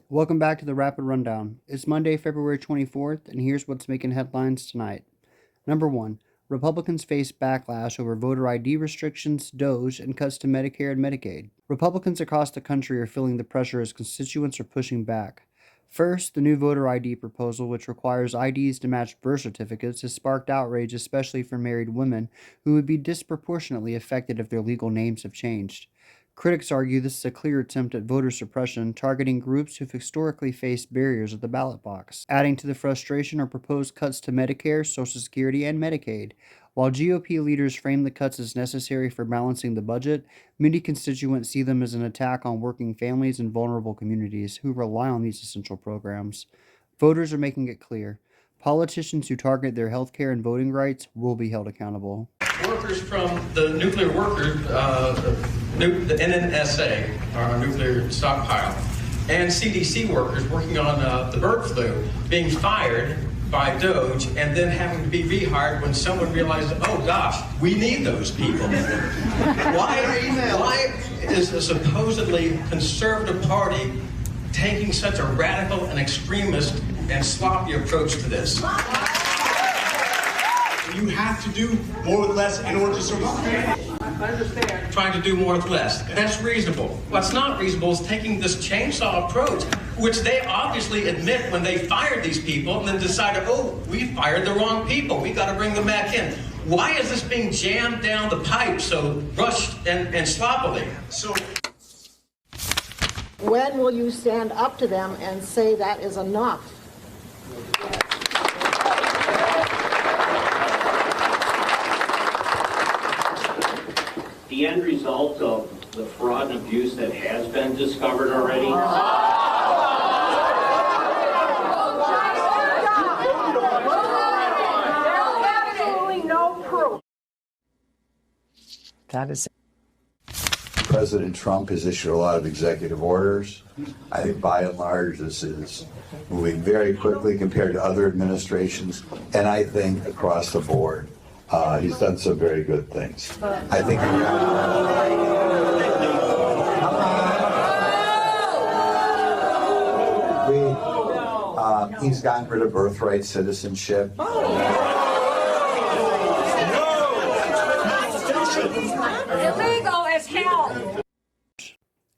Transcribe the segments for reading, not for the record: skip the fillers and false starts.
Welcome back to the Rapid Rundown. It's Monday, February 24th, and here's what's making headlines tonight. Number 1. Republicans face backlash over voter ID restrictions, DOGE, and cuts to Medicare and Medicaid. Republicans across the country are feeling the pressure as constituents are pushing back. First, the new voter ID proposal, which requires IDs to match birth certificates, has sparked outrage, especially for married women who would be disproportionately affected if their legal names have changed. Critics argue this is a clear attempt at voter suppression, targeting groups who've historically faced barriers at the ballot box. Adding to the frustration are proposed cuts to Medicare, Social Security, and Medicaid. While GOP leaders frame the cuts as necessary for balancing the budget, many constituents see them as an attack on working families and vulnerable communities who rely on these essential programs. Voters are making it clear. Politicians who target their health care and voting rights will be held accountable. Workers from the nuclear workers, the NNSA, our nuclear stockpile, and CDC workers working on the bird flu being fired by DOGE and then having to be rehired when someone realized, oh gosh, we need those people. Why is a supposedly conservative party taking such a radical and extremist and sloppy approach to this? You have to do more with less in order to survive. I understand. Trying to do more with less. That's reasonable. What's not reasonable is taking this chainsaw approach, which they obviously admit when they fired these people and then decided, oh, we fired the wrong people. We got to bring them back in. Why is this being jammed down the pipe so rushed and sloppily? When will you stand up to them and say that is enough? The end result of the fraud and abuse that has been discovered already. Absolutely no proof. That is President Trump has issued a lot of executive orders. I think by and large this is moving very quickly compared to other administrations, and I think across the board he's done some very good things. I think he's gotten rid of birthright citizenship. Illegal as hell.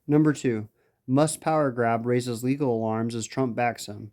Number 2. Musk power grab raises legal alarms as Trump backs him.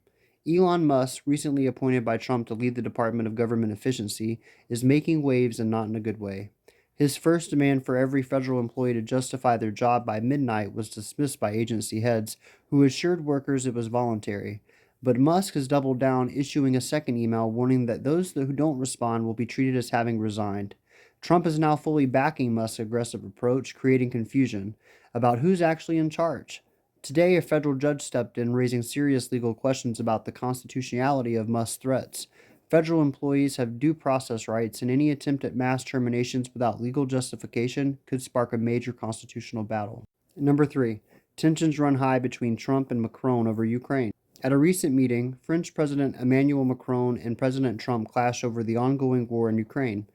Elon Musk, recently appointed by Trump to lead the Department of Government Efficiency, is making waves and not in a good way. His first demand for every federal employee to justify their job by midnight was dismissed by agency heads, who assured workers it was voluntary. But Musk has doubled down, issuing a second email warning that those who don't respond will be treated as having resigned. Trump is now fully backing Musk's aggressive approach, creating confusion about who's actually in charge. Today, a federal judge stepped in, raising serious legal questions about the constitutionality of Musk's threats. Federal employees have due process rights, and any attempt at mass terminations without legal justification could spark a major constitutional battle. Number 3. Tensions run high between Trump and Macron over Ukraine. At a recent meeting, French President Emmanuel Macron and President Trump clashed over the ongoing war in Ukraine.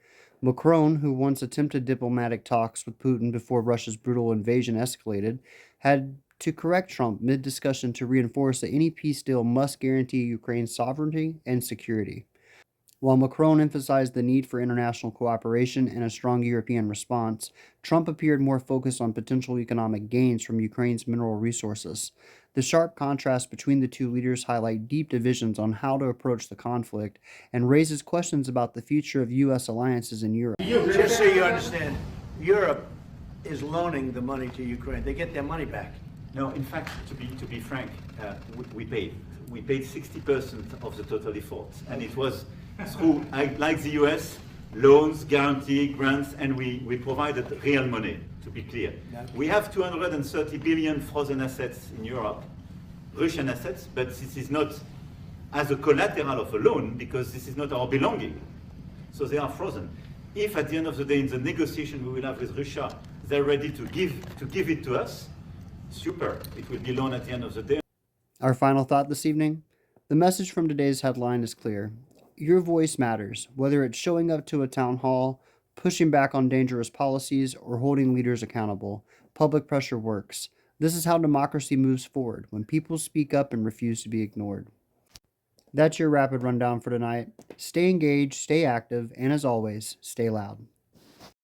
Macron, who once attempted diplomatic talks with Putin before Russia's brutal invasion escalated, had to correct Trump mid-discussion to reinforce that any peace deal must guarantee Ukraine's sovereignty and security. While Macron emphasized the need for international cooperation and a strong European response, Trump appeared more focused on potential economic gains from Ukraine's mineral resources. The sharp contrast between the two leaders highlight deep divisions on how to approach the conflict and raises questions about the future of U.S. alliances in Europe. Just so you understand, Europe is loaning the money to Ukraine. They get their money back. No, in fact, to be frank, we paid 60% of the total efforts, and it was through, like the US, loans, guarantee, grants, and we provided real money. To be clear, we have 230 billion frozen assets in Europe, Russian assets, but this is not as a collateral of a loan because this is not our belonging. So they are frozen. If at the end of the day, in the negotiation we will have with Russia, they're ready to give it to us, super. It will be loan at the end of the day. Our final thought this evening? The message from today's headline is clear. Your voice matters, whether it's showing up to a town hall, pushing back on dangerous policies, or holding leaders accountable. Public pressure works. This is how democracy moves forward, when people speak up and refuse to be ignored. That's your rapid rundown for tonight. Stay engaged, stay active, and as always, stay loud.